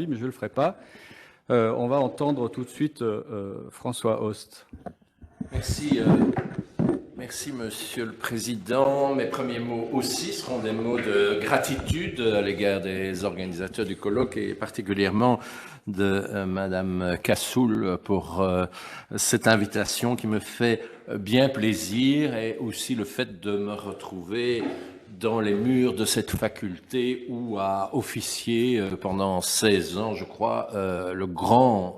envie, mais je ne le ferai pas. On va entendre tout de suite François Host. Merci, Monsieur le Président. Mes premiers mots aussi seront des mots de gratitude à l'égard des organisateurs du colloque et particulièrement de Madame Cassoul pour cette invitation qui me fait bien plaisir et aussi le fait de me retrouver dans les murs de cette faculté où a officié pendant 16 ans, je crois,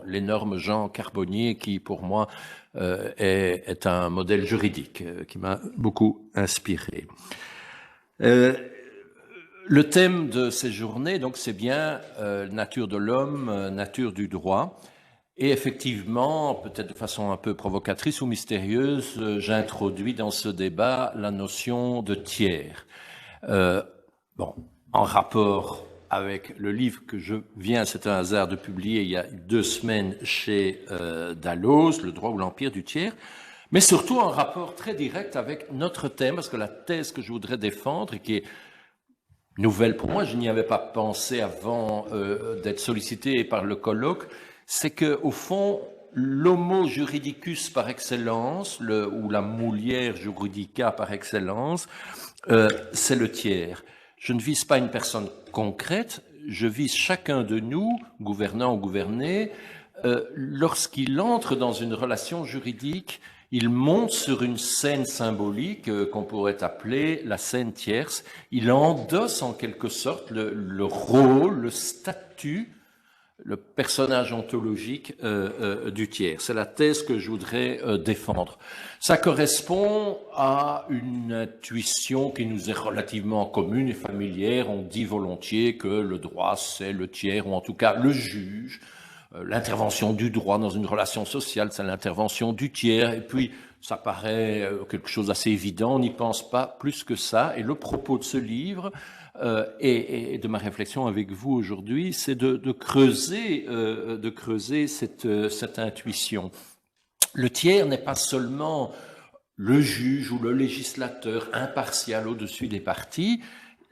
l'énorme Jean Carbonnier qui, pour moi, est un modèle juridique qui m'a beaucoup inspiré. Le thème de ces journées, donc, c'est bien nature de l'homme, nature du droit. Et effectivement, peut-être de façon un peu provocatrice ou mystérieuse, j'introduis dans ce débat la notion de tiers. En rapport avec le livre que je viens, c'est un hasard, de publier il y a 2 semaines chez Dalloz, Le droit ou l'empire du tiers, mais surtout en rapport très direct avec notre thème, parce que la thèse que je voudrais défendre et qui est nouvelle pour moi, je n'y avais pas pensé avant d'être sollicité par le colloque, c'est que au fond, l'homo juridicus par excellence, ou la moulière juridica par excellence, c'est le tiers. Je ne vise pas une personne concrète, je vise chacun de nous, gouvernant ou gouverné, lorsqu'il entre dans une relation juridique, il monte sur une scène symbolique qu'on pourrait appeler la scène tierce. Il endosse en quelque sorte le rôle, le statut, le personnage ontologique du tiers. C'est la thèse que je voudrais défendre. Ça correspond à une intuition qui nous est relativement commune et familière. On dit volontiers que le droit, c'est le tiers, ou en tout cas le juge. L'intervention du droit dans une relation sociale, c'est l'intervention du tiers. Et puis, ça paraît quelque chose d'assez évident, on n'y pense pas plus que ça. Et le propos de ce livre et de ma réflexion avec vous aujourd'hui, c'est de creuser cette intuition. Le tiers n'est pas seulement le juge ou le législateur impartial au-dessus des parties,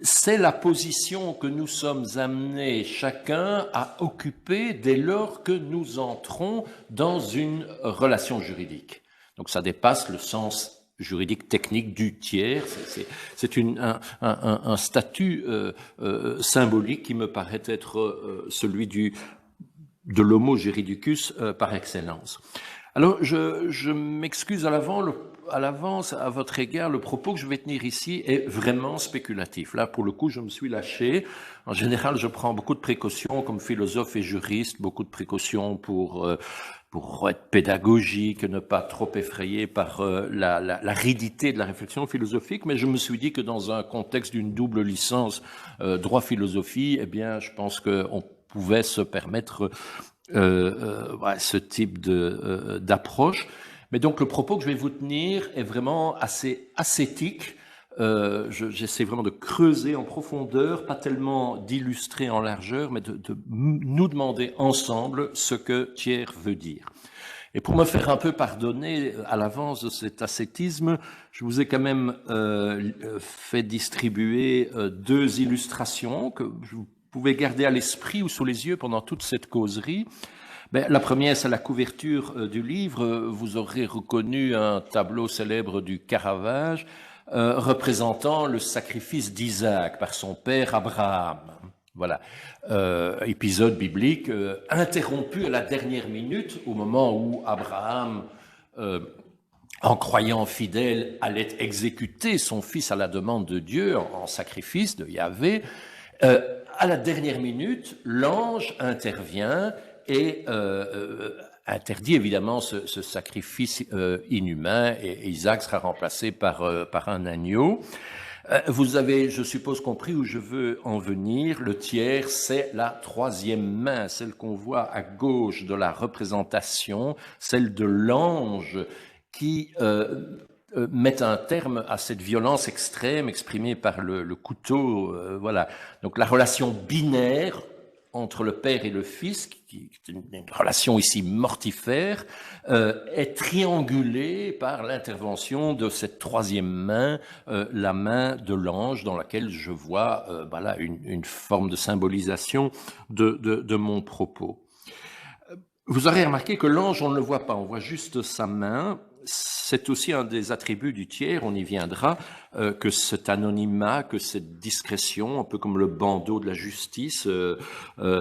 c'est la position que nous sommes amenés chacun à occuper dès lors que nous entrons dans une relation juridique. Donc ça dépasse le sens juridique technique du tiers, c'est un statut symbolique qui me paraît être celui de l'homo juridicus par excellence. Alors je m'excuse à l'avance à votre égard, le propos que je vais tenir ici est vraiment spéculatif. Là, pour le coup, je me suis lâché. En général, je prends beaucoup de précautions comme philosophe et juriste, beaucoup de précautions pour être pédagogique, ne pas trop effrayer par l'aridité de la réflexion philosophique, mais je me suis dit que dans un contexte d'une double licence droit-philosophie, eh bien, je pense qu'on pouvait se permettre ce type d'approche. Mais donc le propos que je vais vous tenir est vraiment assez ascétique. J'essaie vraiment de creuser en profondeur, pas tellement d'illustrer en largeur, mais de nous demander ensemble ce que tiers veut dire. Et pour me faire un peu pardonner à l'avance de cet ascétisme, je vous ai quand même fait distribuer 2 illustrations que vous pouvez garder à l'esprit ou sous les yeux pendant toute cette causerie. La première, c'est la couverture du livre. Vous aurez reconnu un tableau célèbre du Caravage représentant le sacrifice d'Isaac par son père Abraham. Voilà, épisode biblique interrompu à la dernière minute, au moment où Abraham, en croyant fidèle, allait exécuter son fils à la demande de Dieu en sacrifice de Yahvé. À la dernière minute, l'ange intervient et interdit évidemment ce sacrifice inhumain, et Isaac sera remplacé par un agneau. Vous avez, je suppose, compris où je veux en venir. Le tiers, c'est la 3e main, celle qu'on voit à gauche de la représentation, celle de l'ange qui met un terme à cette violence extrême exprimée par le couteau. Voilà. Donc la relation binaire, entre le père et le fils, qui est une relation ici mortifère, est triangulée par l'intervention de cette troisième main, la main de l'ange, dans laquelle je vois voilà, une forme de symbolisation de mon propos. Vous aurez remarqué que l'ange, on ne le voit pas, on voit juste sa main. C'est aussi un des attributs du tiers, on y viendra, que cet anonymat, que cette discrétion, un peu comme le bandeau de la justice,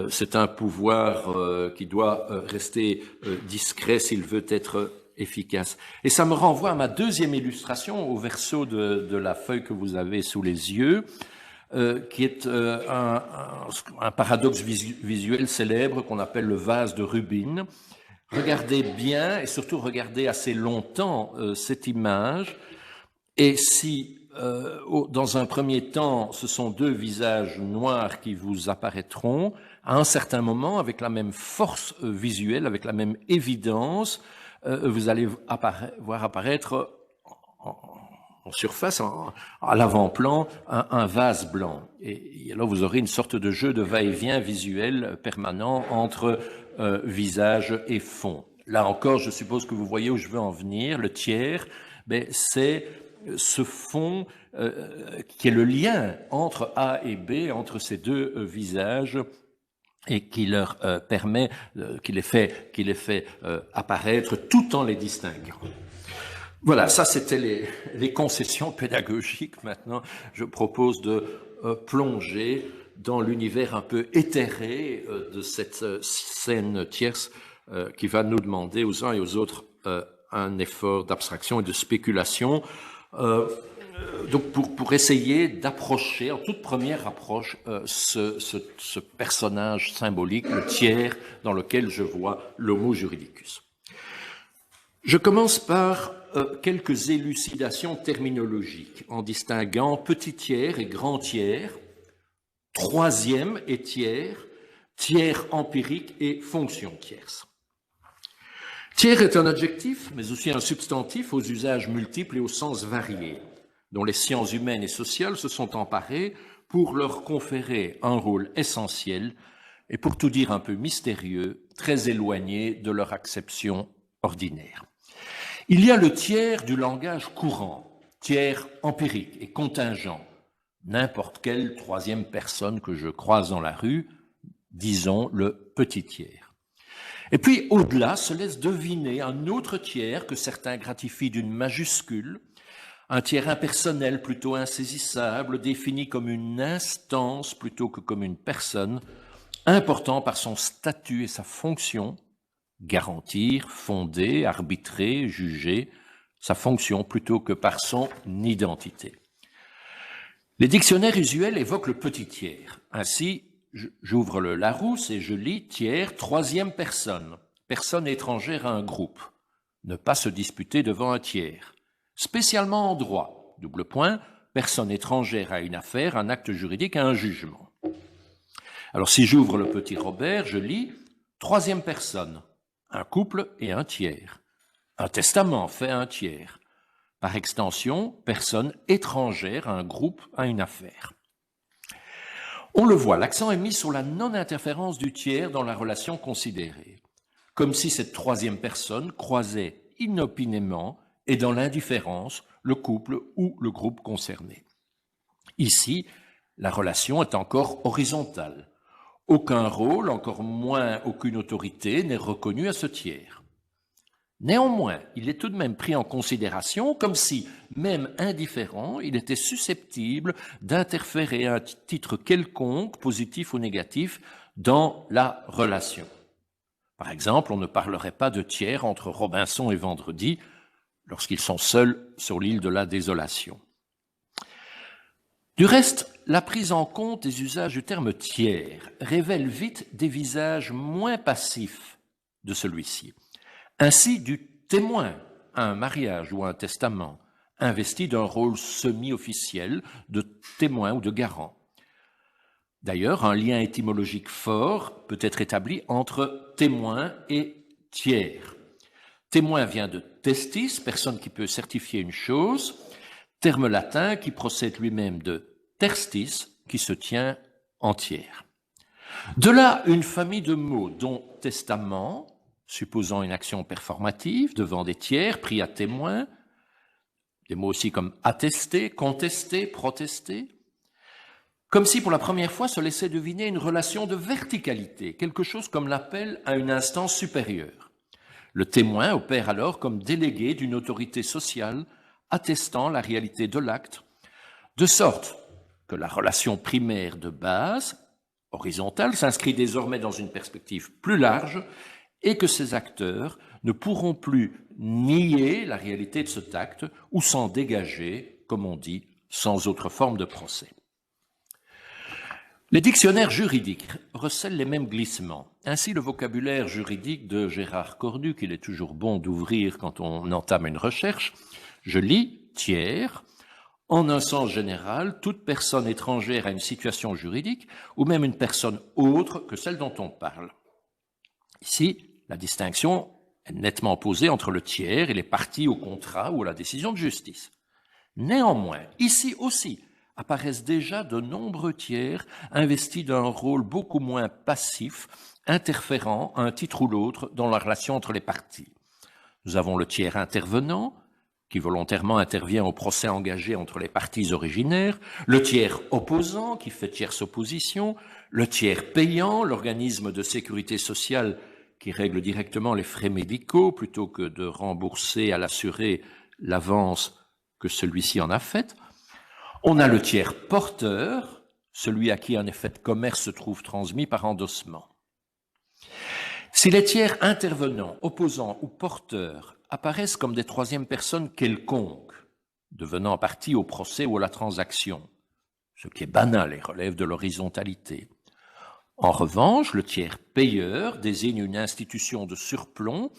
c'est un pouvoir qui doit rester discret s'il veut être efficace. Et ça me renvoie à ma deuxième illustration, au verso de la feuille que vous avez sous les yeux, qui est un paradoxe visuel célèbre qu'on appelle le vase de Rubin. Regardez bien et surtout regardez assez longtemps cette image, et si dans un premier temps ce sont deux visages noirs qui vous apparaîtront, à un certain moment, avec la même force visuelle, avec la même évidence, vous allez voir apparaître en surface, à l'avant-plan, un vase blanc. Et alors vous aurez une sorte de jeu de va-et-vient visuel permanent entre visage et fond. Là encore, je suppose que vous voyez où je veux en venir. Le tiers, c'est ce fond qui est le lien entre A et B, entre ces deux visages, et qui leur permet, qui les fait apparaître tout en les distinguant. Voilà, ça c'était les concessions pédagogiques. Maintenant, je propose de plonger dans l'univers un peu éthéré de cette scène tierce qui va nous demander aux uns et aux autres un effort d'abstraction et de spéculation. Donc pour essayer d'approcher, en toute première approche, ce personnage symbolique, le tiers, dans lequel je vois l'homo juridicus. Je commence par quelques élucidations terminologiques en distinguant petit tiers et grand tiers, troisième et tiers, tiers empirique et fonction tierce. Tiers est un adjectif, mais aussi un substantif aux usages multiples et aux sens variés, dont les sciences humaines et sociales se sont emparées pour leur conférer un rôle essentiel et, pour tout dire un peu mystérieux, très éloigné de leur acception ordinaire. Il y a le tiers du langage courant, tiers empirique et contingent, n'importe quelle troisième personne que je croise dans la rue, disons le petit tiers. Et puis, au-delà, se laisse deviner un autre tiers que certains gratifient d'une majuscule, un tiers impersonnel plutôt insaisissable, défini comme une instance plutôt que comme une personne, important par son statut et sa fonction, garantir, fonder, arbitrer, juger, sa fonction plutôt que par son identité. Les dictionnaires usuels évoquent le petit tiers. Ainsi, j'ouvre le Larousse et je lis tiers, troisième personne, personne étrangère à un groupe. Ne pas se disputer devant un tiers. Spécialement en droit, double point, personne étrangère à une affaire, un acte juridique, à un jugement. Alors si j'ouvre le petit Robert, je lis troisième personne, un couple et un tiers. Un testament fait un tiers. Par extension, personne étrangère à un groupe, à une affaire. On le voit, l'accent est mis sur la non-interférence du tiers dans la relation considérée, comme si cette troisième personne croisait inopinément et dans l'indifférence le couple ou le groupe concerné. Ici, la relation est encore horizontale. Aucun rôle, encore moins aucune autorité n'est reconnu à ce tiers. Néanmoins, il est tout de même pris en considération comme si, même indifférent, il était susceptible d'interférer à un titre quelconque, positif ou négatif, dans la relation. Par exemple, on ne parlerait pas de tiers entre Robinson et Vendredi lorsqu'ils sont seuls sur l'île de la Désolation. Du reste, la prise en compte des usages du terme tiers révèle vite des visages moins passifs de celui-ci. Ainsi, du témoin à un mariage ou à un testament, investi d'un rôle semi-officiel de témoin ou de garant. D'ailleurs, un lien étymologique fort peut être établi entre témoin et tiers. Témoin vient de testis, personne qui peut certifier une chose, terme latin qui procède lui-même de terstis, qui se tient entière. De là, une famille de mots dont testament, supposant une action performative devant des tiers, pris à témoin, des mots aussi comme attester, contester, protester, comme si pour la première fois se laissait deviner une relation de verticalité, quelque chose comme l'appel à une instance supérieure. Le témoin opère alors comme délégué d'une autorité sociale attestant la réalité de l'acte, de sorte que la relation primaire de base, horizontale, s'inscrit désormais dans une perspective plus large et que ces acteurs ne pourront plus nier la réalité de cet acte ou s'en dégager, comme on dit, sans autre forme de procès. Les dictionnaires juridiques recèlent les mêmes glissements. Ainsi, le vocabulaire juridique de Gérard Cornu, qu'il est toujours bon d'ouvrir quand on entame une recherche, je lis « tiers », en un sens général, toute personne étrangère à une situation juridique ou même une personne autre que celle dont on parle. Ici, la distinction est nettement posée entre le tiers et les parties au contrat ou à la décision de justice. Néanmoins, ici aussi, apparaissent déjà de nombreux tiers investis d'un rôle beaucoup moins passif, interférant à un titre ou l'autre dans la relation entre les parties. Nous avons le tiers intervenant, qui volontairement intervient au procès engagé entre les parties originaires, le tiers opposant, qui fait tierce opposition, le tiers payant, l'organisme de sécurité sociale qui règle directement les frais médicaux plutôt que de rembourser à l'assuré l'avance que celui-ci en a faite. On a le tiers porteur, celui à qui un effet de commerce se trouve transmis par endossement. Si les tiers intervenants, opposants ou porteurs apparaissent comme des troisièmes personnes quelconques, devenant partie au procès ou à la transaction, ce qui est banal et relève de l'horizontalité. En revanche, le tiers payeur désigne une institution de surplomb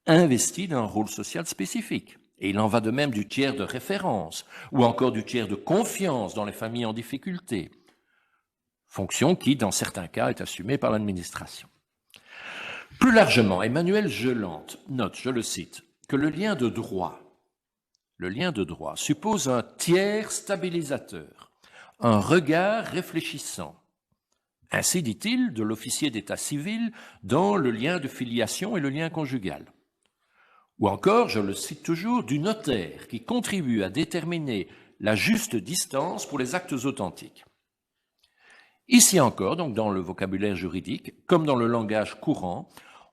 investie d'un rôle social spécifique. Et il en va de même du tiers de référence ou encore du tiers de confiance dans les familles en difficulté, fonction qui, dans certains cas, est assumée par l'administration. Plus largement, Emmanuel Gelante note, je le cite, que le lien de droit suppose un tiers stabilisateur, un regard réfléchissant. Ainsi, dit-il, de l'officier d'état civil dans le lien de filiation et le lien conjugal. Ou encore, je le cite toujours, du notaire qui contribue à déterminer la juste distance pour les actes authentiques. Ici encore, donc dans le vocabulaire juridique, comme dans le langage courant,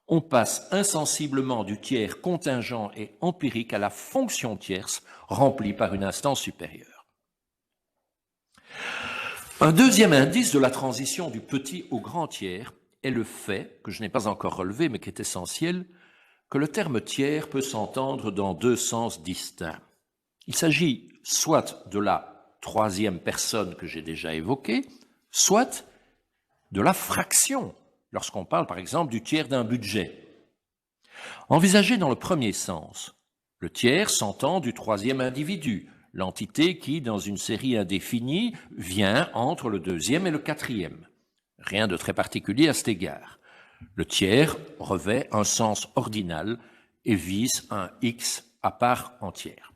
on passe insensiblement du tiers contingent et empirique à la fonction tierce remplie par une instance supérieure. Un deuxième indice de la transition du petit au grand tiers est le fait, que je n'ai pas encore relevé mais qui est essentiel, que le terme tiers peut s'entendre dans deux sens distincts. Il s'agit soit de la troisième personne que j'ai déjà évoquée, soit de la fraction, lorsqu'on parle par exemple du tiers d'un budget. Envisagé dans le premier sens, le tiers s'entend du troisième individu, l'entité qui, dans une série indéfinie, vient entre le deuxième et le quatrième. Rien de très particulier à cet égard. Le tiers revêt un sens ordinal et vise un X à part entière.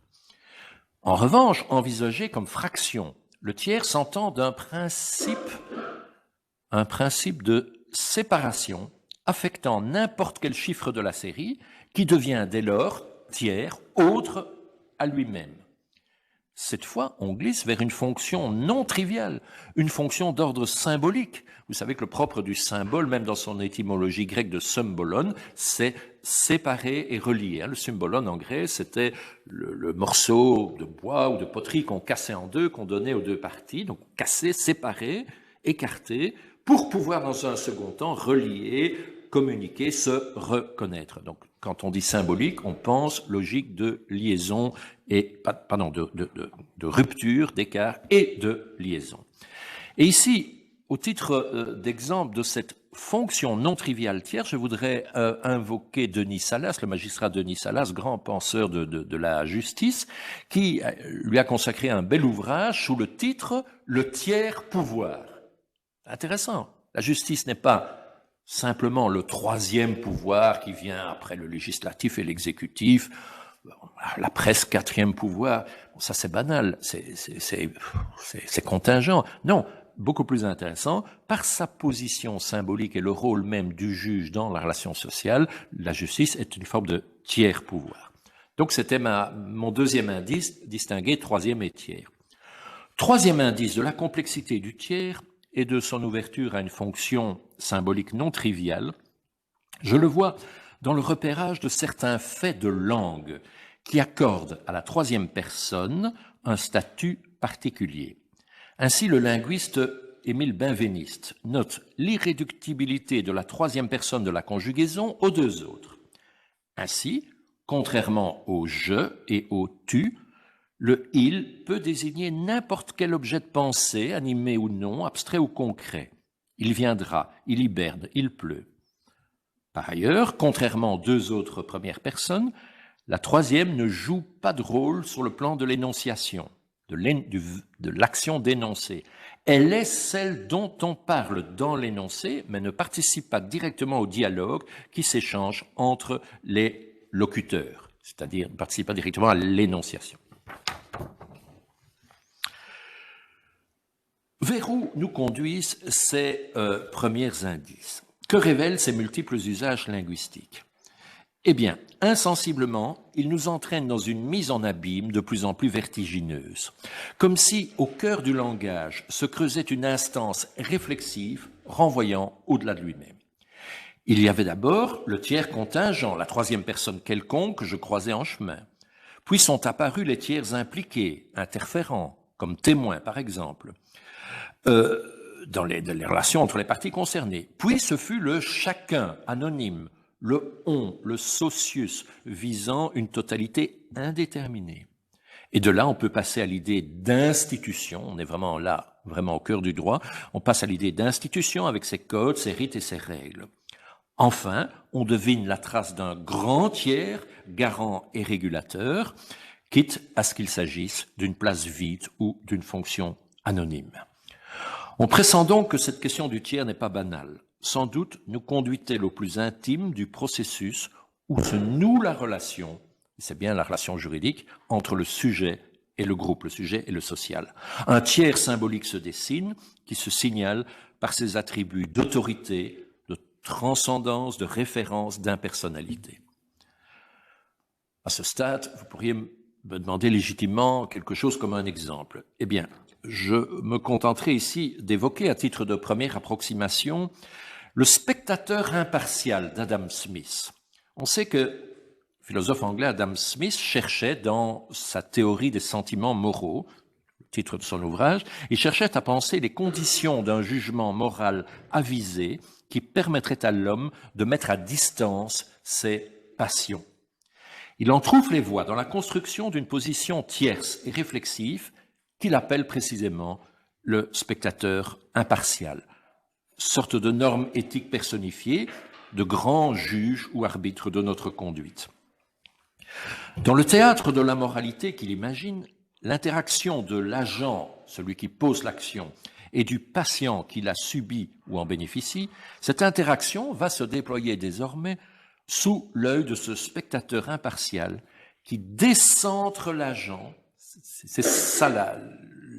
En revanche, envisagé comme fraction, le tiers s'entend d'un principe de séparation affectant n'importe quel chiffre de la série qui devient dès lors tiers autre à lui-même. Cette fois, on glisse vers une fonction non triviale, une fonction d'ordre symbolique. Vous savez que le propre du symbole, même dans son étymologie grecque de symbolon, c'est séparer et relier. Le symbolon en grec, c'était le morceau de bois ou de poterie qu'on cassait en deux, qu'on donnait aux deux parties, donc casser, séparer, écarter, pour pouvoir dans un second temps relier, communiquer, se reconnaître. Donc, quand on dit symbolique, on pense logique de liaison et de rupture, d'écart et de liaison. Et ici, au titre d'exemple de cette fonction non triviale tierce, je voudrais invoquer Denis Salas, le magistrat Denis Salas, grand penseur de la justice, qui lui a consacré un bel ouvrage sous le titre « Le tiers pouvoir ». Intéressant. La justice n'est pas simplement le troisième pouvoir qui vient après le législatif et l'exécutif, la presse quatrième pouvoir. Bon, ça c'est banal, c'est contingent. Non, beaucoup plus intéressant, par sa position symbolique et le rôle même du juge dans la relation sociale, la justice est une forme de tiers pouvoir. Donc c'était mon deuxième indice, distinguer troisième et tiers. Troisième indice de la complexité du tiers et de son ouverture à une fonction symbolique non triviale, je le vois dans le repérage de certains faits de langue qui accordent à la troisième personne un statut particulier. Ainsi, le linguiste Émile Benveniste note l'irréductibilité de la troisième personne de la conjugaison aux deux autres. Ainsi, contrairement au « je » et au « tu », le « il » peut désigner n'importe quel objet de pensée, animé ou non, abstrait ou concret. Il viendra, il hiberne, il pleut. Par ailleurs, contrairement aux deux autres premières personnes, la troisième ne joue pas de rôle sur le plan de l'énonciation, de l'action d'énoncer. Elle est celle dont on parle dans l'énoncé, mais ne participe pas directement au dialogue qui s'échange entre les locuteurs, c'est-à-dire ne participe pas directement à l'énonciation. Vers où nous conduisent ces premiers indices? Que révèlent ces multiples usages linguistiques? Eh bien, insensiblement, ils nous entraînent dans une mise en abîme de plus en plus vertigineuse, comme si au cœur du langage se creusait une instance réflexive renvoyant au-delà de lui-même. Il y avait d'abord le tiers contingent, la troisième personne quelconque que je croisais en chemin. Puis sont apparus les tiers impliqués, interférents, comme témoins par exemple, dans les relations entre les parties concernées. Puis ce fut le chacun anonyme, le on, le socius, visant une totalité indéterminée. Et de là, on peut passer à l'idée d'institution, on est vraiment là, vraiment au cœur du droit, on passe à l'idée d'institution avec ses codes, ses rites et ses règles. Enfin, on devine la trace d'un grand tiers, garant et régulateur, quitte à ce qu'il s'agisse d'une place vide ou d'une fonction anonyme. On pressent donc que cette question du tiers n'est pas banale. Sans doute nous conduit-elle au plus intime du processus où se noue la relation, c'est bien la relation juridique, entre le sujet et le groupe, le sujet et le social. Un tiers symbolique se dessine, qui se signale par ses attributs d'autorité, de transcendance, de référence, d'impersonnalité. À ce stade, vous pourriez me demander légitimement quelque chose comme un exemple. Eh bien, je me contenterai ici d'évoquer à titre de première approximation le spectateur impartial d'Adam Smith. On sait que le philosophe anglais Adam Smith cherchait dans sa théorie des sentiments moraux, le titre de son ouvrage, il cherchait à penser les conditions d'un jugement moral avisé qui permettrait à l'homme de mettre à distance ses passions. Il en trouve les voies dans la construction d'une position tierce et réflexive qu'il appelle précisément le spectateur impartial, sorte de norme éthique personnifiée, de grand juge ou arbitre de notre conduite. Dans le théâtre de la moralité qu'il imagine, l'interaction de l'agent, celui qui pose l'action, et du patient qui la subit ou en bénéficie, cette interaction va se déployer désormais sous l'œil de ce spectateur impartial qui décentre l'agent. C'est ça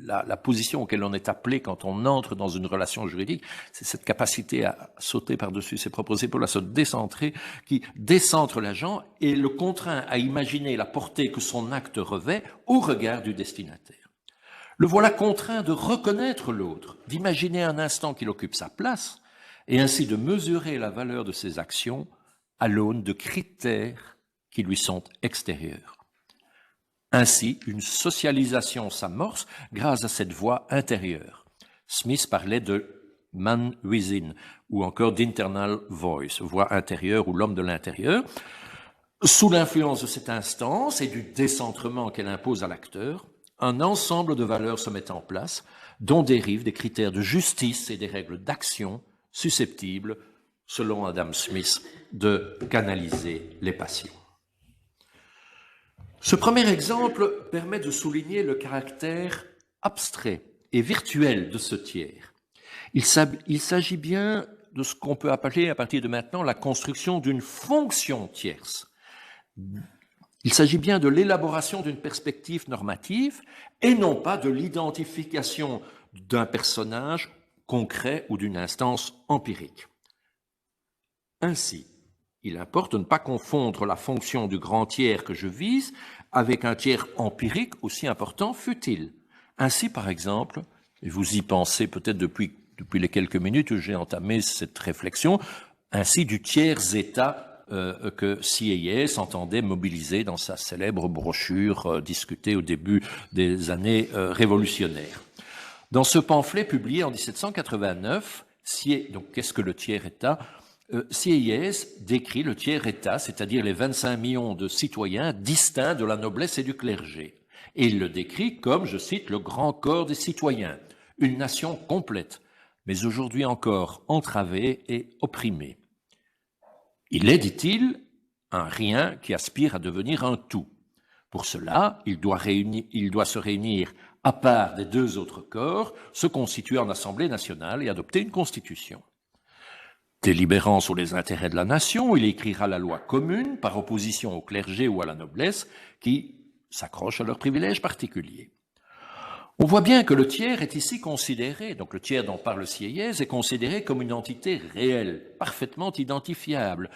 la position auquel on est appelé quand on entre dans une relation juridique, c'est cette capacité à sauter par-dessus ses propres épaules, à se décentrer, qui décentre l'agent et le contraint à imaginer la portée que son acte revêt au regard du destinataire. Le voilà contraint de reconnaître l'autre, d'imaginer un instant qu'il occupe sa place et ainsi de mesurer la valeur de ses actions à l'aune de critères qui lui sont extérieurs. Ainsi, une socialisation s'amorce grâce à cette voie intérieure. Smith parlait de man within, ou encore d'internal voice, voix intérieure ou l'homme de l'intérieur. Sous l'influence de cette instance et du décentrement qu'elle impose à l'acteur, un ensemble de valeurs se met en place, dont dérivent des critères de justice et des règles d'action susceptibles, selon Adam Smith, de canaliser les passions. Ce premier exemple permet de souligner le caractère abstrait et virtuel de ce tiers. Il s'agit bien de ce qu'on peut appeler à partir de maintenant la construction d'une fonction tierce. Il s'agit bien de l'élaboration d'une perspective normative et non pas de l'identification d'un personnage concret ou d'une instance empirique. Ainsi, il importe de ne pas confondre la fonction du grand tiers que je vise avec un tiers empirique aussi important fût-il. Ainsi, par exemple, et vous y pensez peut-être depuis les quelques minutes où j'ai entamé cette réflexion, ainsi du tiers-État que Sieyès entendait mobiliser dans sa célèbre brochure discutée au début des années révolutionnaires. Dans ce pamphlet publié en 1789, donc qu'est-ce que le tiers-État ? Sieyès décrit le tiers-État, c'est-à-dire les 25 millions de citoyens distincts de la noblesse et du clergé. Et il le décrit comme, je cite, le grand corps des citoyens, une nation complète, mais aujourd'hui encore entravée et opprimée. Il est, dit-il, un rien qui aspire à devenir un tout. Pour cela, il doit se réunir à part des deux autres corps, se constituer en Assemblée nationale et adopter une constitution. Délibérant sur les intérêts de la nation, il écrira la loi commune par opposition au clergé ou à la noblesse qui s'accrochent à leurs privilèges particuliers. On voit bien que le tiers est ici considéré, donc le tiers dont parle Sieyès est considéré comme une entité réelle, parfaitement identifiable,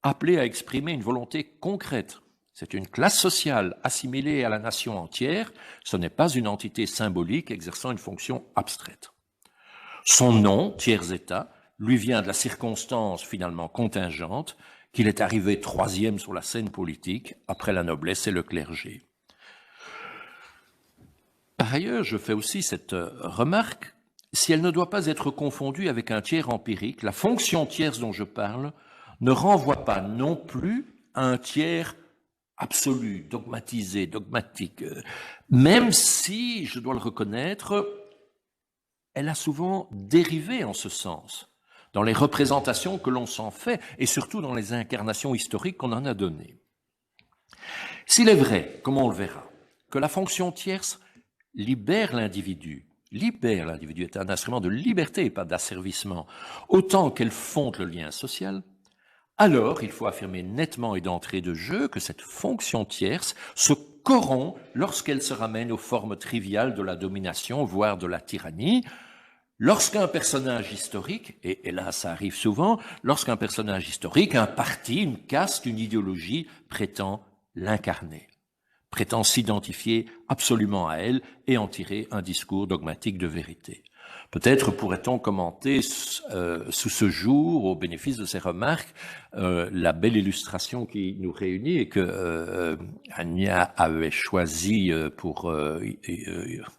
appelée à exprimer une volonté concrète. C'est une classe sociale assimilée à la nation entière, ce n'est pas une entité symbolique exerçant une fonction abstraite. Son nom, tiers-État, lui vient de la circonstance finalement contingente qu'il est arrivé troisième sur la scène politique après la noblesse et le clergé. Par ailleurs, je fais aussi cette remarque, si elle ne doit pas être confondue avec un tiers empirique, la fonction tierce dont je parle ne renvoie pas non plus à un tiers absolu, dogmatisé, dogmatique, même si, je dois le reconnaître, elle a souvent dérivé en ce sens, dans les représentations que l'on s'en fait, et surtout dans les incarnations historiques qu'on en a données. S'il est vrai, comme on le verra, que la fonction tierce libère l'individu est un instrument de liberté et pas d'asservissement, autant qu'elle fonde le lien social, alors il faut affirmer nettement et d'entrée de jeu que cette fonction tierce se corrompt lorsqu'elle se ramène aux formes triviales de la domination, voire de la tyrannie, lorsqu'un personnage historique, et là ça arrive souvent, lorsqu'un personnage historique, un parti, une caste, une idéologie prétend l'incarner, prétend s'identifier absolument à elle et en tirer un discours dogmatique de vérité. Peut-être pourrait-on commenter sous ce jour, au bénéfice de ces remarques, la belle illustration qui nous réunit et que Ania avait choisi pour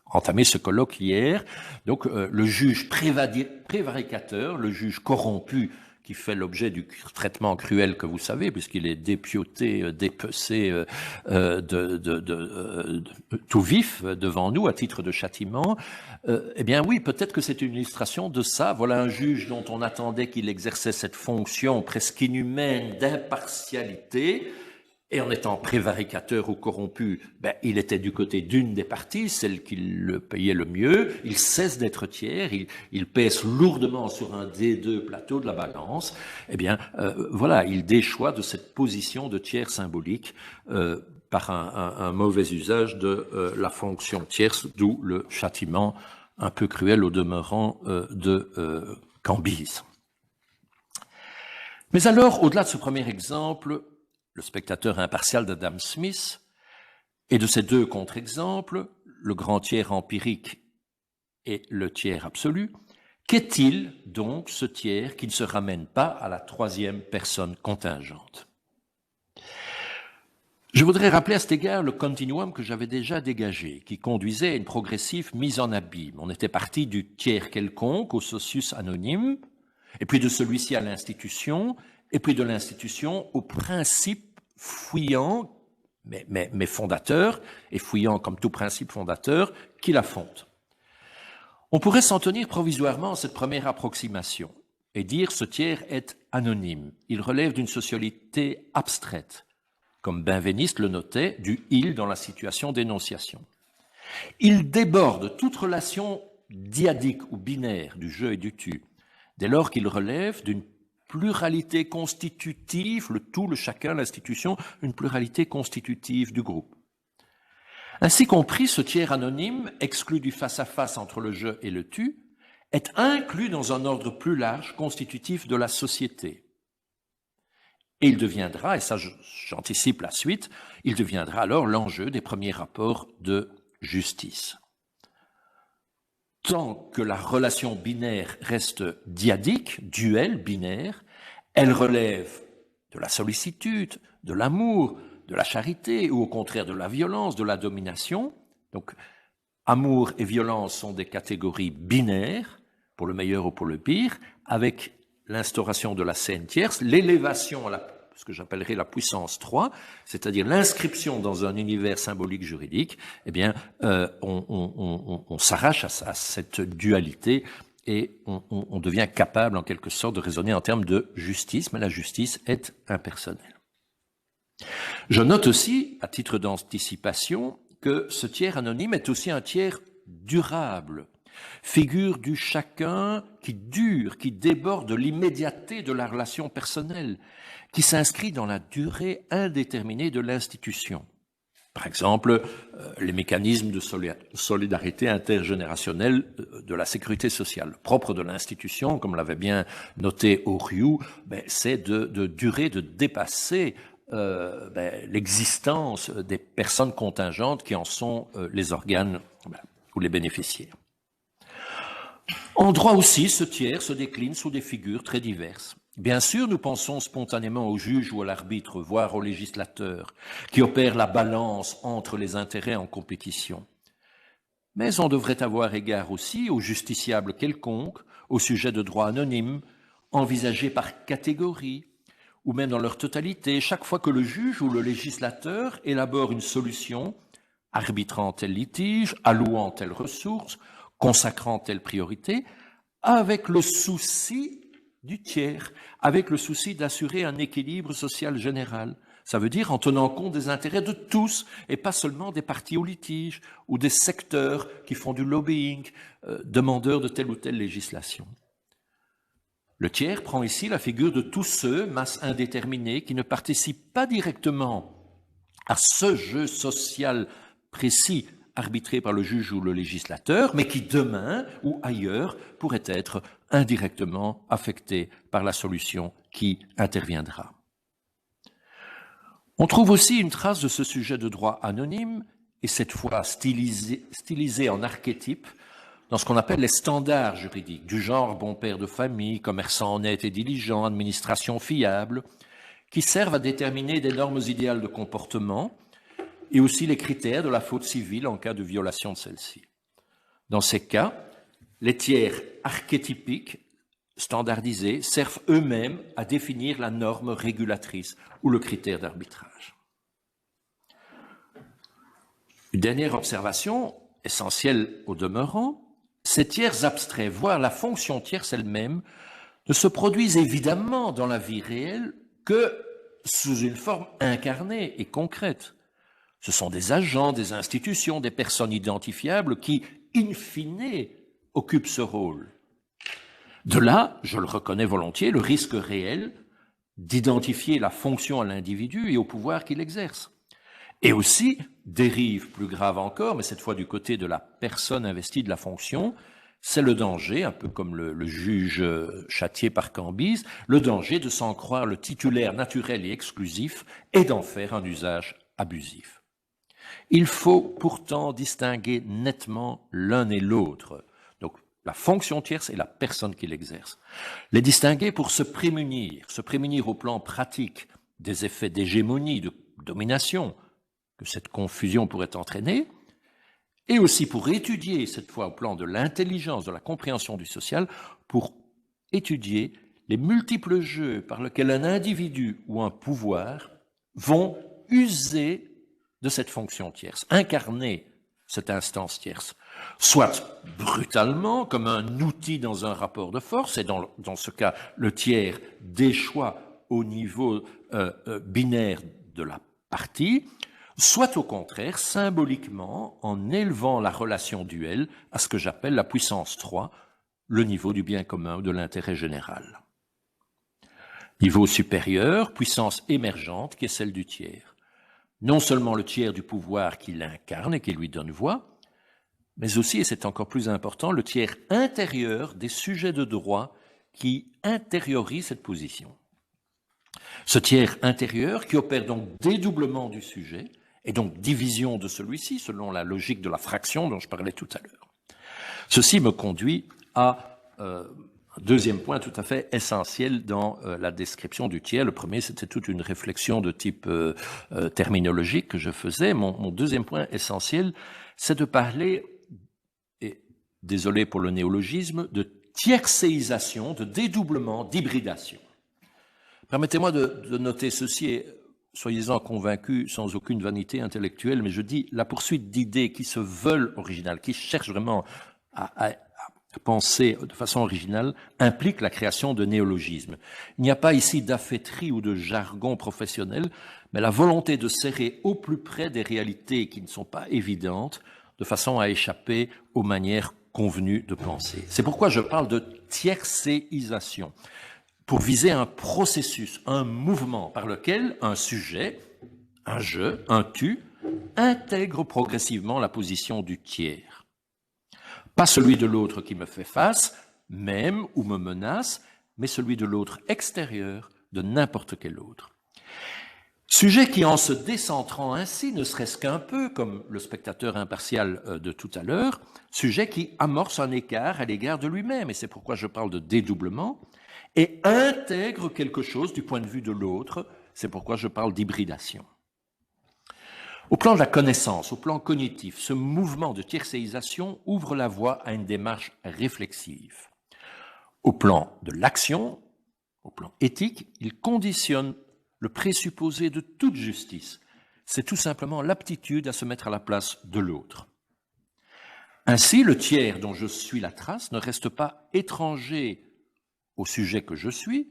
entamer ce colloque hier. Donc le juge prévaricateur, le juge corrompu, qui fait l'objet du traitement cruel que vous savez, puisqu'il est dépioté, dépecé tout vif devant nous à titre de châtiment, eh bien oui, peut-être que c'est une illustration de ça. Voilà un juge dont on attendait qu'il exerçait cette fonction presque inhumaine d'impartialité, et en étant prévaricateur ou corrompu, il était du côté d'une des parties, celle qui le payait le mieux, il cesse d'être tiers, il pèse lourdement sur un des deux plateaux de la balance, eh bien voilà, il déchoit de cette position de tiers symbolique par un mauvais usage de la fonction tierce, d'où le châtiment un peu cruel au demeurant de Cambyse. Mais alors, au-delà de ce premier exemple, le spectateur impartial d'Adam Smith, et de ces deux contre-exemples, le grand tiers empirique et le tiers absolu, qu'est-il donc ce tiers qui ne se ramène pas à la troisième personne contingente ? Je voudrais rappeler à cet égard le continuum que j'avais déjà dégagé, qui conduisait à une progressive mise en abîme. On était parti du tiers quelconque au socius anonyme, et puis de celui-ci à l'institution, et puis de l'institution au principe fouillant, mais fondateur, et fouillant comme tout principe fondateur, qui la fonde. On pourrait s'en tenir provisoirement à cette première approximation et dire ce tiers est anonyme. Il relève d'une socialité abstraite, comme Benveniste le notait, du « il » dans la situation d'énonciation. Il déborde toute relation dyadique ou binaire du je et du tu, dès lors qu'il relève d'une pluralité constitutive, le tout, le chacun, l'institution, une pluralité constitutive du groupe. Ainsi compris, ce tiers anonyme, exclu du face-à-face entre le je et le tu, est inclus dans un ordre plus large constitutif de la société. Et il deviendra, et ça j'anticipe la suite, il deviendra alors l'enjeu des premiers rapports de justice. Tant que la relation binaire reste dyadique, duel, binaire, elle relève de la sollicitude, de l'amour, de la charité, ou au contraire de la violence, de la domination. Donc, amour et violence sont des catégories binaires, pour le meilleur ou pour le pire, avec l'instauration de la scène tierce, l'élévation à ce que j'appellerais la puissance 3, c'est-à-dire l'inscription dans un univers symbolique juridique, eh bien, on s'arrache à cette dualité et on devient capable, en quelque sorte, de raisonner en termes de justice, mais la justice est impersonnelle. Je note aussi, à titre d'anticipation, que ce tiers anonyme est aussi un tiers durable, figure du chacun qui dure, qui déborde de l'immédiateté de la relation personnelle, qui s'inscrit dans la durée indéterminée de l'institution. Par exemple, les mécanismes de solidarité intergénérationnelle de la sécurité sociale. Propre de l'institution, comme l'avait bien noté Oriou, c'est de durer, de dépasser l'existence des personnes contingentes qui en sont les organes ou les bénéficiaires. En droit aussi, ce tiers se décline sous des figures très diverses. Bien sûr, nous pensons spontanément au juge ou à l'arbitre, voire au législateur, qui opère la balance entre les intérêts en compétition. Mais on devrait avoir égard aussi aux justiciables quelconques, au sujet de droits anonymes, envisagés par catégorie, ou même dans leur totalité, chaque fois que le juge ou le législateur élabore une solution, arbitrant tel litige, allouant telle ressource, consacrant telle priorité, avec le souci du tiers, avec le souci d'assurer un équilibre social général. Ça veut dire en tenant compte des intérêts de tous et pas seulement des parties au litige ou des secteurs qui font du lobbying, demandeurs de telle ou telle législation. Le tiers prend ici la figure de tous ceux, masse indéterminée, qui ne participent pas directement à ce jeu social précis arbitré par le juge ou le législateur, mais qui demain ou ailleurs pourraient être indirectement affectés par la solution qui interviendra. On trouve aussi une trace de ce sujet de droit anonyme, et cette fois stylisé en archétype, dans ce qu'on appelle les standards juridiques, du genre bon père de famille, commerçant honnête et diligent, administration fiable, qui servent à déterminer des normes idéales de comportement et aussi les critères de la faute civile en cas de violation de celle-ci. Dans ces cas, les tiers archétypiques, standardisés, servent eux-mêmes à définir la norme régulatrice ou le critère d'arbitrage. Une dernière observation, essentielle au demeurant, ces tiers abstraits, voire la fonction tierce elle-même, ne se produisent évidemment dans la vie réelle que sous une forme incarnée et concrète. Ce sont des agents, des institutions, des personnes identifiables qui, in fine, occupent ce rôle. De là, je le reconnais volontiers, le risque réel d'identifier la fonction à l'individu et au pouvoir qu'il exerce. Et aussi, dérive plus grave encore, mais cette fois du côté de la personne investie de la fonction, c'est le danger, un peu comme le juge châtié par Cambyse, le danger de s'en croire le titulaire naturel et exclusif et d'en faire un usage abusif. Il faut pourtant distinguer nettement l'un et l'autre, donc la fonction tierce et la personne qui l'exerce. Les distinguer pour se prémunir au plan pratique des effets d'hégémonie, de domination que cette confusion pourrait entraîner, et aussi pour étudier, cette fois au plan de l'intelligence, de la compréhension du social, pour étudier les multiples jeux par lesquels un individu ou un pouvoir vont user de cette fonction tierce, incarner cette instance tierce, soit brutalement, comme un outil dans un rapport de force, et dans ce cas, le tiers déchoit au niveau binaire de la partie, soit au contraire, symboliquement, en élevant la relation duel à ce que j'appelle la puissance 3, le niveau du bien commun ou de l'intérêt général. Niveau supérieur, puissance émergente, qui est celle du tiers. non seulement le tiers du pouvoir qui l'incarne et qui lui donne voix, mais aussi, et c'est encore plus important, le tiers intérieur des sujets de droit qui intériorise cette position. Ce tiers intérieur qui opère donc dédoublement du sujet et donc division de celui-ci selon la logique de la fraction dont je parlais tout à l'heure. Ceci me conduit à un deuxième point tout à fait essentiel dans la description du tiers. Le premier, c'était toute une réflexion de type terminologique que je faisais. Mon deuxième point essentiel, c'est de parler, et désolé pour le néologisme, de tiercéisation, de dédoublement, d'hybridation. Permettez-moi de noter ceci, et soyez-en convaincus sans aucune vanité intellectuelle, mais je dis la poursuite d'idées qui se veulent originales, qui cherchent vraiment à penser de façon originale, implique la création de néologismes. Il n'y a pas ici d'affêterie ou de jargon professionnel, mais la volonté de serrer au plus près des réalités qui ne sont pas évidentes, de façon à échapper aux manières convenues de penser. C'est pourquoi je parle de tiercéisation, pour viser un processus, un mouvement par lequel un sujet, un je, un tu, intègre progressivement la position du tiers. Pas celui de l'autre qui me fait face, même ou me menace, mais celui de l'autre extérieur, de n'importe quel autre. Sujet qui, en se décentrant ainsi, ne serait-ce qu'un peu, comme le spectateur impartial de tout à l'heure, sujet qui amorce un écart à l'égard de lui-même, et c'est pourquoi je parle de dédoublement, et intègre quelque chose du point de vue de l'autre, c'est pourquoi je parle d'hybridation. Au plan de la connaissance, au plan cognitif, ce mouvement de tiercéisation ouvre la voie à une démarche réflexive. Au plan de l'action, au plan éthique, il conditionne le présupposé de toute justice. C'est tout simplement l'aptitude à se mettre à la place de l'autre. Ainsi, le tiers dont je suis la trace ne reste pas étranger au sujet que je suis,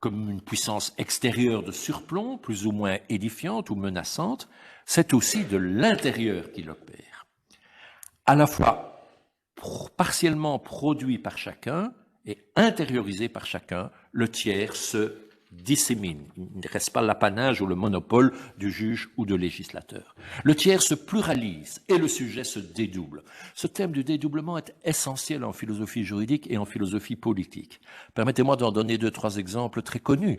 comme une puissance extérieure de surplomb, plus ou moins édifiante ou menaçante, c'est aussi de l'intérieur qu'il opère. À la fois partiellement produit par chacun et intériorisé par chacun, le tiers se dissémine. Il ne reste pas l'apanage ou le monopole du juge ou de législateur. Le tiers se pluralise et le sujet se dédouble. Ce thème du dédoublement est essentiel en philosophie juridique et en philosophie politique. Permettez-moi d'en donner 2-3 exemples très connus.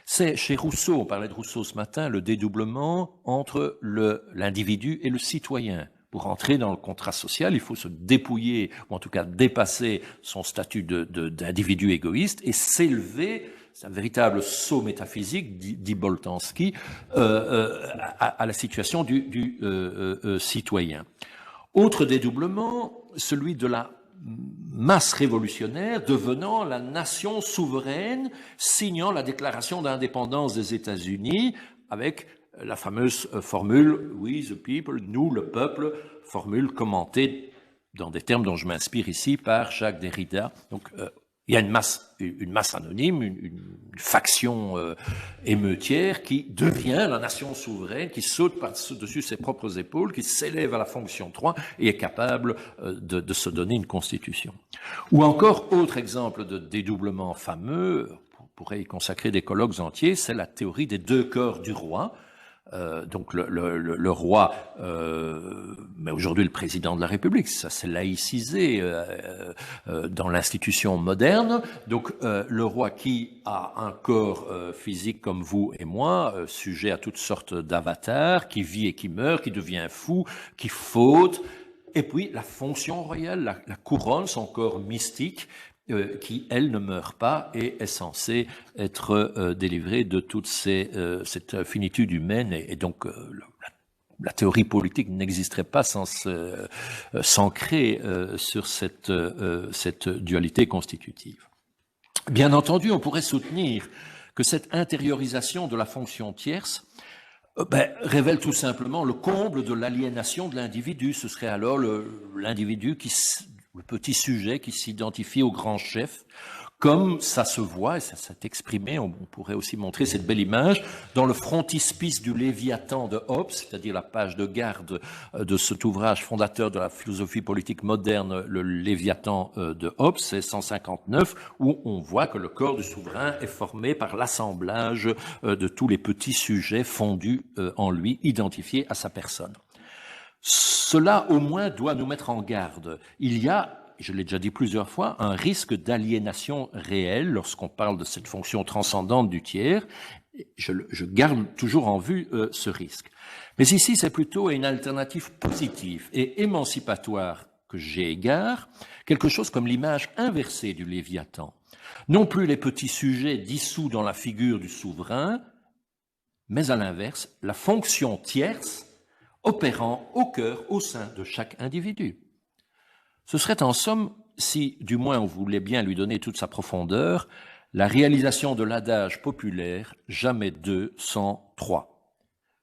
C'est chez Rousseau, on parlait de Rousseau ce matin, le dédoublement entre l'individu et le citoyen. Pour entrer dans le contrat social, il faut se dépouiller, ou en tout cas dépasser son statut d'individu égoïste et s'élever. C'est un véritable saut métaphysique, dit Boltanski, à la situation du citoyen. Autre dédoublement, celui de la masse révolutionnaire devenant la nation souveraine, signant la déclaration d'indépendance des États-Unis avec la fameuse formule « We the people », nous le peuple, formule commentée dans des termes dont je m'inspire ici par Jacques Derrida. Donc, il y a une masse anonyme, une faction émeutière qui devient la nation souveraine, qui saute par-dessus ses propres épaules, qui s'élève à la fonction 3 et est capable de se donner une constitution. Ou encore, autre exemple de dédoublement fameux, on pourrait y consacrer des colloques entiers, c'est la théorie des 2 corps du roi. Donc le roi, mais aujourd'hui le président de la République, ça s'est laïcisé dans l'institution moderne. Donc le roi qui a un corps physique comme vous et moi, sujet à toutes sortes d'avatars, qui vit et qui meurt, qui devient fou, qui faute. Et puis la fonction royale, la couronne, son corps mystique, qui, elle, ne meurt pas et est censée être délivrée de toute cette finitude humaine. Et donc, la théorie politique n'existerait pas sans s'ancrer sur cette dualité constitutive. Bien entendu, on pourrait soutenir que cette intériorisation de la fonction tierce révèle tout simplement le comble de l'aliénation de l'individu. Ce serait alors l'individu le petit sujet qui s'identifie au grand chef, Comme ça se voit, et ça s'est exprimé, on pourrait aussi montrer cette belle image, dans le frontispice du Léviathan de Hobbes, c'est-à-dire la page de garde de cet ouvrage fondateur de la philosophie politique moderne, le Léviathan de Hobbes, c'est 159, où on voit que le corps du souverain est formé par l'assemblage de tous les petits sujets fondus en lui, identifiés à sa personne. Cela, au moins, doit nous mettre en garde. Il y a, je l'ai déjà dit plusieurs fois, un risque d'aliénation réelle lorsqu'on parle de cette fonction transcendante du tiers. Je garde toujours en vue ce risque. Mais ici, c'est plutôt une alternative positive et émancipatoire que j'ai égard, quelque chose comme l'image inversée du Léviathan. Non plus les petits sujets dissous dans la figure du souverain, mais à l'inverse, la fonction tierce opérant au cœur, au sein de chaque individu. Ce serait en somme, si du moins on voulait bien lui donner toute sa profondeur, la réalisation de l'adage populaire « jamais deux sans trois ».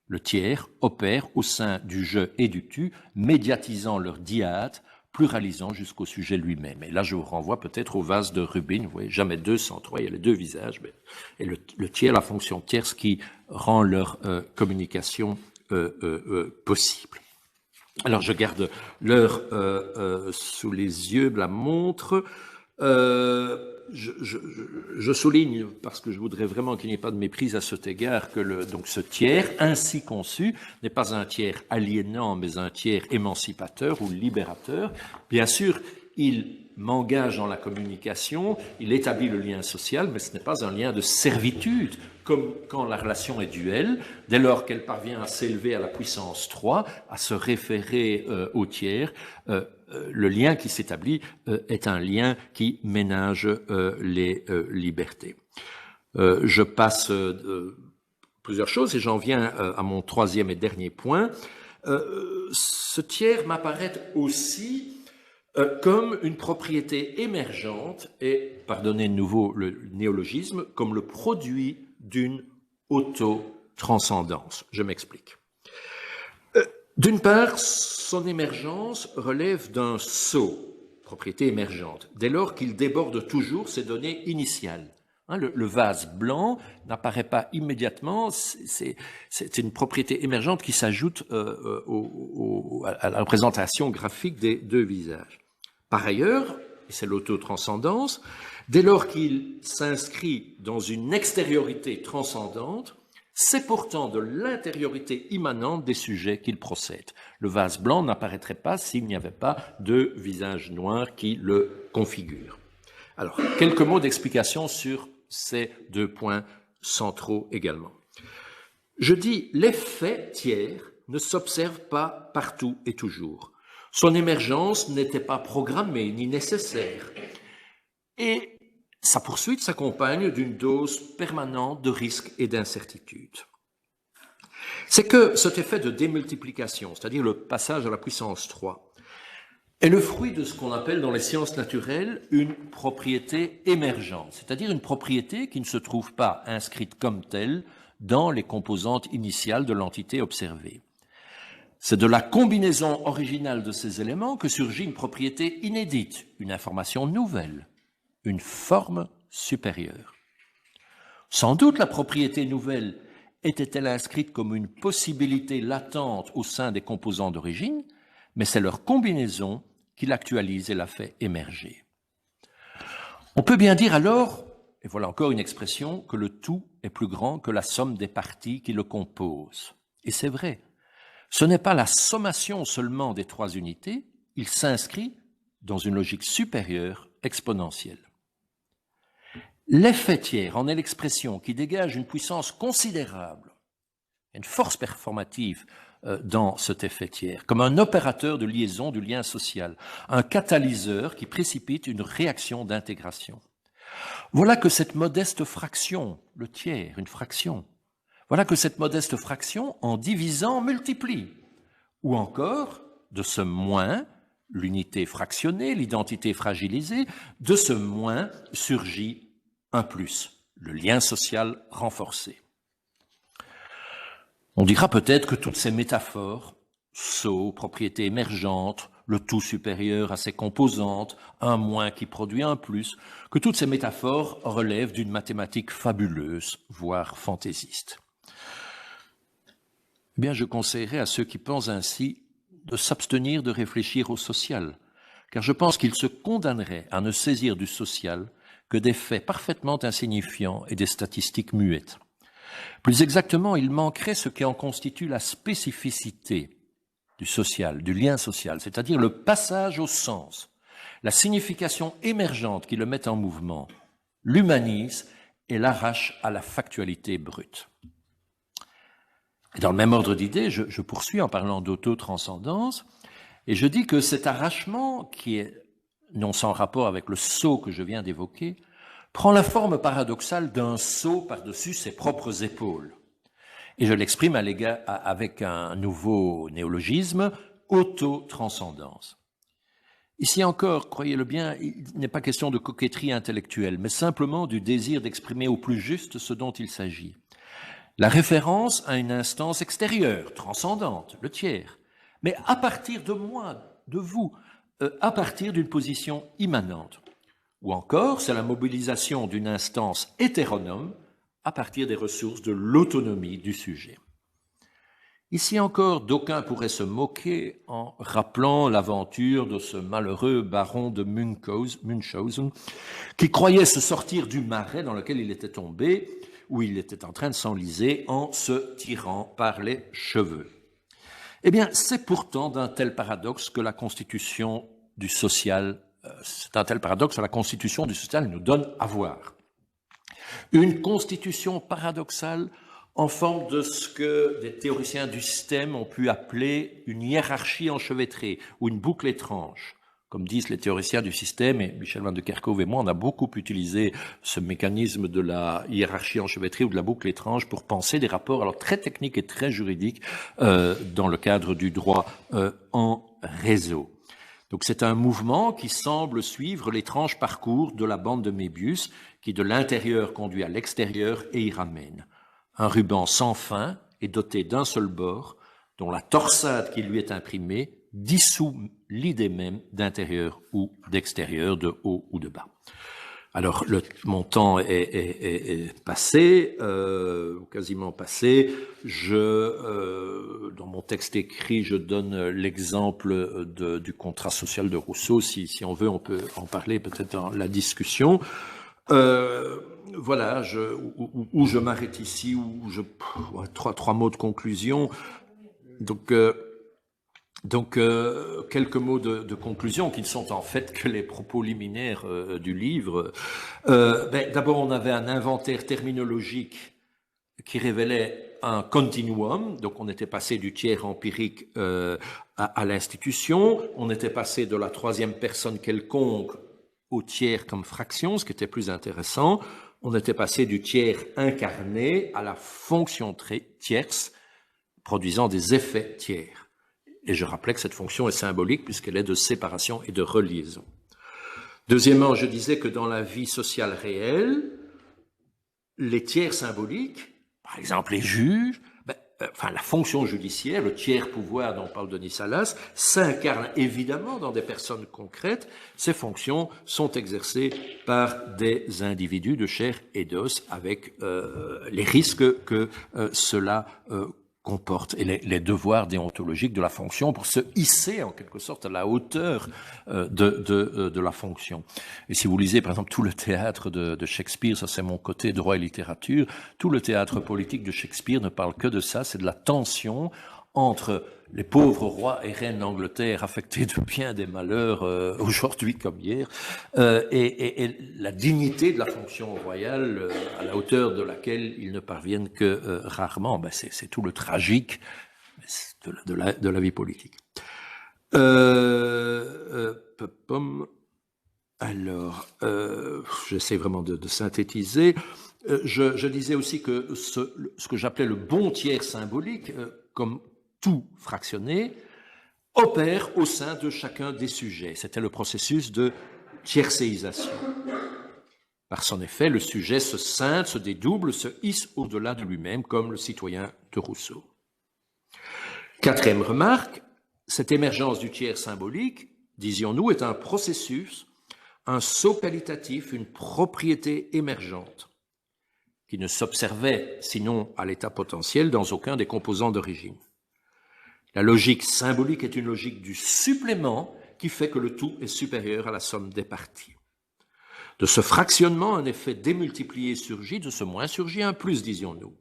Le tiers opère au sein du je et du tu, médiatisant leur dyade, pluralisant jusqu'au sujet lui-même. Et là, je vous renvoie peut-être au vase de Rubin, vous voyez, jamais deux sans trois, il y a les deux visages, et le tiers, la fonction tierce qui rend leur communication possible. Alors, je garde l'heure sous les yeux, la montre. Je souligne, parce que je voudrais vraiment qu'il n'y ait pas de méprise à cet égard, que donc ce tiers, ainsi conçu, n'est pas un tiers aliénant, mais un tiers émancipateur ou libérateur. Bien sûr, il m'engage dans la communication, il établit le lien social, mais ce n'est pas un lien de servitude, comme quand la relation est duelle, dès lors qu'elle parvient à s'élever à la puissance 3, à se référer au tiers, le lien qui s'établit est un lien qui ménage les libertés. Je passe plusieurs choses et j'en viens à mon troisième et dernier point. Ce tiers m'apparaît aussi comme une propriété émergente et, pardonnez de nouveau le néologisme, comme le produit d'une auto-transcendance. Je m'explique. D'une part, son émergence relève d'un sceau, propriété émergente, dès lors qu'il déborde toujours ses données initiales. Le vase blanc n'apparaît pas immédiatement, c'est une propriété émergente qui s'ajoute à la représentation graphique des deux visages. Par ailleurs, et c'est l'autotranscendance, dès lors qu'il s'inscrit dans une extériorité transcendante, c'est pourtant de l'intériorité immanente des sujets qu'il procède. Le vase blanc n'apparaîtrait pas s'il n'y avait pas de visage noir qui le configure. Alors, quelques mots d'explication sur ces deux points centraux également. Je dis, l'effet tiers ne s'observe pas partout et toujours. Son émergence n'était pas programmée ni nécessaire. Et sa poursuite s'accompagne d'une dose permanente de risques et d'incertitudes. C'est que cet effet de démultiplication, c'est-à-dire le passage à la puissance 3, est le fruit de ce qu'on appelle dans les sciences naturelles une propriété émergente, c'est-à-dire une propriété qui ne se trouve pas inscrite comme telle dans les composantes initiales de l'entité observée. C'est de la combinaison originale de ces éléments que surgit une propriété inédite, une information nouvelle, une forme supérieure. Sans doute la propriété nouvelle était-elle inscrite comme une possibilité latente au sein des composants d'origine, mais c'est leur combinaison qui l'actualise et la fait émerger. On peut bien dire alors, et voilà encore une expression, que le tout est plus grand que la somme des parties qui le composent. Et c'est vrai. Ce n'est pas la sommation seulement des trois unités, il s'inscrit dans une logique supérieure, exponentielle. L'effet tiers en est l'expression qui dégage une puissance considérable, une force performative dans cet effet tiers, comme un opérateur de liaison du lien social, un catalyseur qui précipite une réaction d'intégration. Voilà que cette modeste fraction, le tiers, une fraction, voilà que cette modeste fraction, en divisant, multiplie. Ou encore, de ce moins, l'unité fractionnée, l'identité fragilisée, de ce moins surgit un plus, le lien social renforcé. On dira peut-être que toutes ces métaphores, sceaux, propriétés émergentes, le tout supérieur à ses composantes, un moins qui produit un plus, que toutes ces métaphores relèvent d'une mathématique fabuleuse, voire fantaisiste. Eh bien, je conseillerais à ceux qui pensent ainsi de s'abstenir de réfléchir au social, car je pense qu'ils se condamneraient à ne saisir du social que des faits parfaitement insignifiants et des statistiques muettes. Plus exactement, il manquerait ce qui en constitue la spécificité du social, du lien social, c'est-à-dire le passage au sens, la signification émergente qui le met en mouvement, l'humanise et l'arrache à la factualité brute. Et dans le même ordre d'idées, je poursuis en parlant d'autotranscendance, et je dis que cet arrachement, qui est non sans rapport avec le saut que je viens d'évoquer, prend la forme paradoxale d'un saut par-dessus ses propres épaules. Et je l'exprime avec un nouveau néologisme, autotranscendance. Ici encore, croyez-le bien, il n'est pas question de coquetterie intellectuelle, mais simplement du désir d'exprimer au plus juste ce dont il s'agit. La référence à une instance extérieure, transcendante, le tiers, mais à partir de moi, de vous, à partir d'une position immanente. Ou encore, c'est la mobilisation d'une instance hétéronome à partir des ressources de l'autonomie du sujet. Ici encore, d'aucuns pourraient se moquer en rappelant l'aventure de ce malheureux baron de Munchausen qui croyait se sortir du marais dans lequel il était tombé, où il était en train de s'enliser en se tirant par les cheveux. Eh bien, c'est pourtant d'un tel paradoxe que la constitution du social, c'est un tel paradoxe que la constitution du social nous donne à voir. Une constitution paradoxale en forme de ce que des théoriciens du système ont pu appeler une hiérarchie enchevêtrée ou une boucle étrange. Comme disent les théoriciens du système, et Michel van de Kerkhove et moi, on a beaucoup utilisé ce mécanisme de la hiérarchie enchevêtrée ou de la boucle étrange pour penser des rapports alors très techniques et très juridiques dans le cadre du droit en réseau. Donc c'est un mouvement qui semble suivre l'étrange parcours de la bande de Mébius qui de l'intérieur conduit à l'extérieur et y ramène. Un ruban sans fin est doté d'un seul bord dont la torsade qui lui est imprimée dissout l'idée même d'intérieur ou d'extérieur, de haut ou de bas. Alors, mon temps est passé, quasiment passé. Dans mon texte écrit, je donne l'exemple du contrat social de Rousseau. Si on veut, on peut en parler peut-être dans la discussion. Voilà, où je m'arrête ici, trois mots de conclusion. Donc, quelques mots de conclusion qui ne sont en fait que les propos liminaires du livre. D'abord, on avait un inventaire terminologique qui révélait un continuum. Donc, on était passé du tiers empirique à l'institution. On était passé de la troisième personne quelconque au tiers comme fraction, ce qui était plus intéressant. On était passé du tiers incarné à la fonction tierce, produisant des effets tiers. Et je rappelais que cette fonction est symbolique puisqu'elle est de séparation et de reliaison. Deuxièmement, je disais que dans la vie sociale réelle, les tiers symboliques, par exemple les juges, la fonction judiciaire, le tiers pouvoir dont parle Denis Salas, s'incarne évidemment dans des personnes concrètes. Ces fonctions sont exercées par des individus de chair et d'os avec les risques que cela comporte et les devoirs déontologiques de la fonction pour se hisser en quelque sorte à la hauteur de la fonction. Et si vous lisez par exemple tout le théâtre de Shakespeare, ça c'est mon côté droit et littérature, tout le théâtre politique de Shakespeare ne parle que de ça, c'est de la tension entre les pauvres rois et reines d'Angleterre affectés de bien des malheurs aujourd'hui comme hier, et la dignité de la fonction royale à la hauteur de laquelle ils ne parviennent que rarement. C'est tout le tragique de la vie politique. Alors, j'essaie vraiment de synthétiser. Je disais aussi que ce que j'appelais le bon tiers symbolique, comme tout fractionné, opère au sein de chacun des sujets. C'était le processus de tiercéisation. Par son effet, le sujet se scinde, se dédouble, se hisse au-delà de lui-même, comme le citoyen de Rousseau. Quatrième remarque, cette émergence du tiers symbolique, disions-nous, est un processus, un saut qualitatif, une propriété émergente, qui ne s'observait, sinon à l'état potentiel, dans aucun des composants d'origine. La logique symbolique est une logique du supplément qui fait que le tout est supérieur à la somme des parties. De ce fractionnement, un effet démultiplié surgit, de ce moins surgit un plus, disions-nous.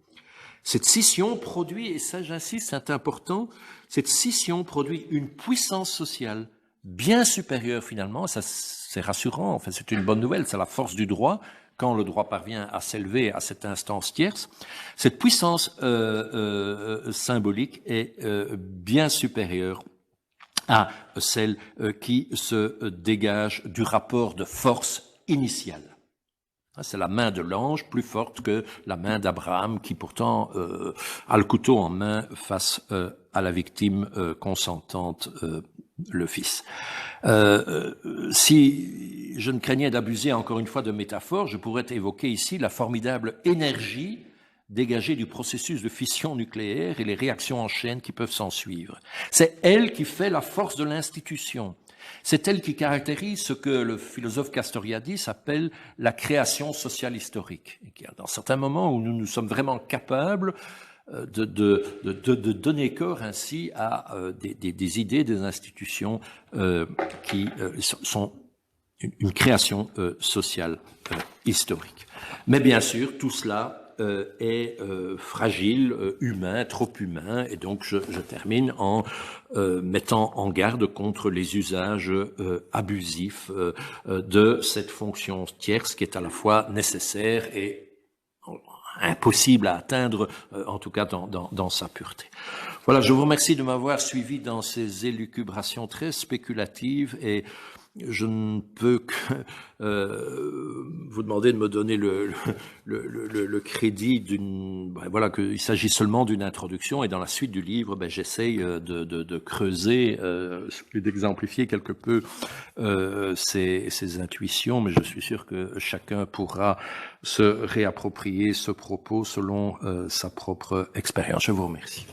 Cette scission produit, et ça j'insiste, c'est important, cette scission produit une puissance sociale bien supérieure finalement, ça c'est rassurant, en fait c'est une bonne nouvelle, c'est la force du droit, quand le droit parvient à s'élever à cette instance tierce, cette puissance symbolique est bien supérieure à celle qui se dégage du rapport de force initial. C'est la main de l'ange plus forte que la main d'Abraham qui pourtant a le couteau en main face à la victime consentante, le fils. Si je ne craignais d'abuser encore une fois de métaphore, je pourrais évoquer ici la formidable énergie dégagée du processus de fission nucléaire et les réactions en chaîne qui peuvent s'en suivre. C'est elle qui fait la force de l'institution. C'est elle qui caractérise ce que le philosophe Castoriadis appelle la création sociale historique. Et qui, dans certains moments où nous sommes vraiment capables de donner corps ainsi à des idées, des institutions qui sont une création sociale historique. Mais bien sûr, tout cela est fragile, humain, trop humain, et donc je termine en mettant en garde contre les usages abusifs de cette fonction tierce qui est à la fois nécessaire et impossible à atteindre, en tout cas dans sa pureté. Voilà, je vous remercie de m'avoir suivi dans ces élucubrations très spéculatives et je ne peux que vous demander de me donner le crédit d'une, voilà, qu'il s'agit seulement d'une introduction et dans la suite du livre, j'essaye de creuser et d'exemplifier quelque peu ces intuitions, mais je suis sûr que chacun pourra se réapproprier ce propos selon sa propre expérience. Je vous remercie.